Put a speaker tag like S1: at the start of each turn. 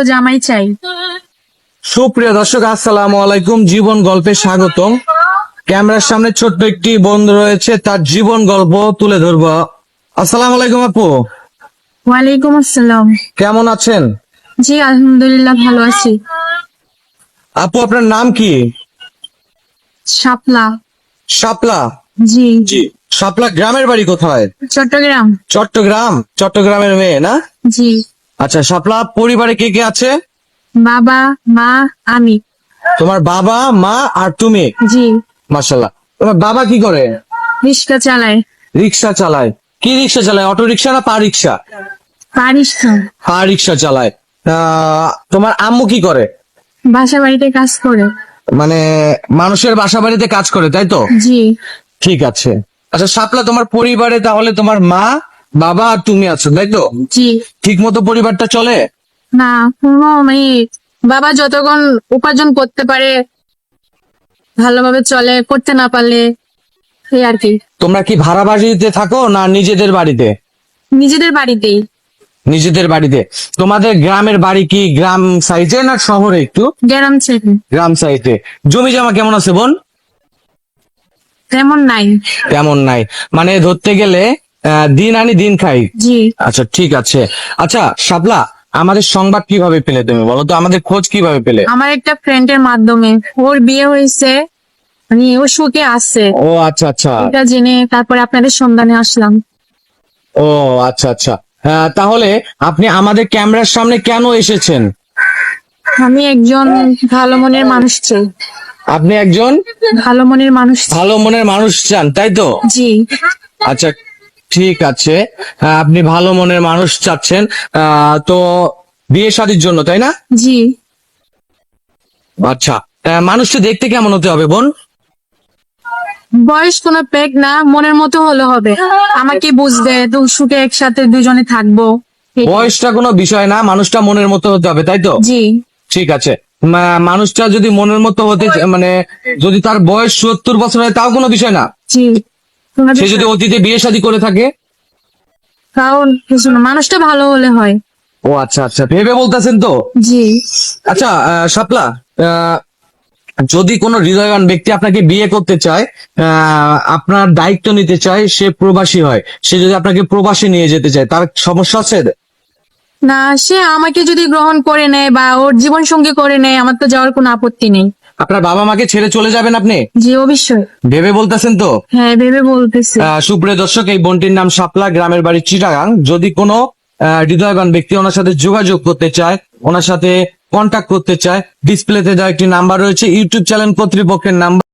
S1: জামাই চাই।
S2: সুপ্রিয় দর্শক, আসসালামু আলাইকুম। জীবন গল্পে স্বাগতম। ক্যামেরার সামনে ছোট্ট একটি বন্ধু রয়েছে, তার জীবন গল্প তুলে ধরবো। আসসালামু আলাইকুম আপু,
S1: ওয়ালাইকুম আসসালাম।
S2: কেমন আছেন?
S1: জি আলহামদুলিল্লাহ ভালো আছি।
S2: আপু, আপনার নাম কি?
S1: শাপলা।
S2: শাপলা।
S1: জি
S2: জি। শাপলা গ্রামের বাড়ি কোথায়?
S1: চট্টগ্রাম।
S2: চট্টগ্রাম। চট্টগ্রামের মেয়ে না?
S1: জি।
S2: আচ্ছা শাপলা, পরিবারে কে কে আছে?
S1: বাবা, মা, আমি।
S2: তোমার বাবা, মা আর তুমি?
S1: জি।
S2: মাশাআল্লাহ। তোমার বাবা কি করে?
S1: রিক্সা চালায়।
S2: রিক্সা চালায়। কি রিক্সা চালায়? অটো রিক্সা না পা রিক্সা?
S1: পারিস তো।
S2: পা রিক্সা চালায়। তোমার আম্মু কি করে?
S1: বাসা বাড়িতে কাজ করে।
S2: মানে মানুষের বাসা বাড়িতে কাজ করে, তাই তো?
S1: জি।
S2: ঠিক আছে। আচ্ছা শাপলা, তোমার পরিবারে তাহলে তোমার মা, বাবা আর তুমি আছো, তাই তো?
S1: জি।
S2: ঠিক মতো পরিবারটা চলে?
S1: না, কোনো বাবা যতক্ষণ উপার্জন করতে পারে ভালোভাবে চলে, করতে না পারলে এই আর কি।
S2: তোমরা কি ভাড়া বাড়িতে থাকো না নিজেদের বাড়িতে?
S1: নিজেদের বাড়িতেই।
S2: নিজেদের বাড়িতে। তোমাদের গ্রামের বাড়ি কি গ্রাম সাইজে না শহরে? একটু
S1: গ্রাম ছেড়ে।
S2: গ্রাম সাইজে। জমি জমা কেমন আছে বোন?
S1: তেমন নাই।
S2: তেমন নাই, মানে ধরতে গেলে দিন আনি দিন খাই।
S1: জি।
S2: আচ্ছা ঠিক আছে। আচ্ছা শাপলা, আমাদের সংবাদ কিভাবে পেলে তুমি বলো তো? আমাদের খোঁজ কিভাবে পেলে?
S1: আমার একটা ফ্রেন্ডের মাধ্যমে, ওর বিয়ে হয়েছে, ও সুখে আছে,
S2: ও আচ্ছা আচ্ছা।
S1: এটা জেনে তারপরে আপনাদের সন্ধানে আসলাম।
S2: ও আচ্ছা আচ্ছা। তাহলে আপনি আমাদের ক্যামেরার সামনে কেন এসেছেন?
S1: আমি একজন ভালো মনের মানুষ চাই।
S2: আপনি একজন
S1: ভালো মনের মানুষ চাই।
S2: ভালো মনের মানুষ চান, তাই তো?
S1: জি।
S2: আচ্ছা ঠিক আছে। আপনি ভালো মনের মানুষ চাচ্ছেন, তো বিয়ে শাদীর জন্য, তাই না?
S1: জি।
S2: আচ্ছা, মানুষটা দেখতে কেমন হতে হবে বোন?
S1: বয়স কোনো পেক না, মনের মতো হলে হবে। আমাকে বুঝবে, তো সুখে একসাথে দুজনে থাকবো।
S2: বয়সটা কোনো বিষয় না, মানুষটা মনের মতো হতে হবে, তাই তো?
S1: জি।
S2: ঠিক আছে। মানুষটা যদি মনের মতো হতে মানে যদি তার বয়স 70 বছর হয় তাও কোনো বিষয় না?
S1: জি।
S2: সে যদি অতীতে বিয়ে শাদী করে থাকে?
S1: কারণ কিছু না, মানুষটা ভালো হলে হয়।
S2: ও আচ্ছা আচ্ছা, ভেবে বলতেছেন তো?
S1: জি।
S2: আচ্ছা শাপলা, যদি কোনো হৃদয়বান ব্যক্তি আপনাকে বিয়ে করতে চায়, আপনার দায়িত্ব নিতে চায়, সে প্রবাসী হয়, সে যদি আপনাকে প্রবাসী নিয়ে যেতে চায়, তার সমস্যা আছে?
S1: না, সে আমাকে যদি গ্রহণ করে নেয় বা ওর জীবন সঙ্গী করে নেয়, আমার তো যাওয়ার কোনো আপত্তি নেই।
S2: আপনার বাবা মাকে ছেড়ে চলে যাবেন আপনি?
S1: জি অবশ্যই।
S2: ভেবে বলতেছেন তো?
S1: হ্যাঁ ভেবে বলতেছি।
S2: সুপ্রিয় দর্শক, এই বোনটির নাম শাপলা, গ্রামের বাড়ি চিটাগাং। যদি কোনো হৃদয়বান ব্যক্তি ওনার সাথে যোগাযোগ করতে চায়, ওনার সাথে কন্ট্যাক্ট করতে চায়, ডিসপ্লেতে দেওয়া একটি নাম্বার রয়েছে, ইউটিউব চ্যানেল কর্তৃপক্ষের নাম্বার।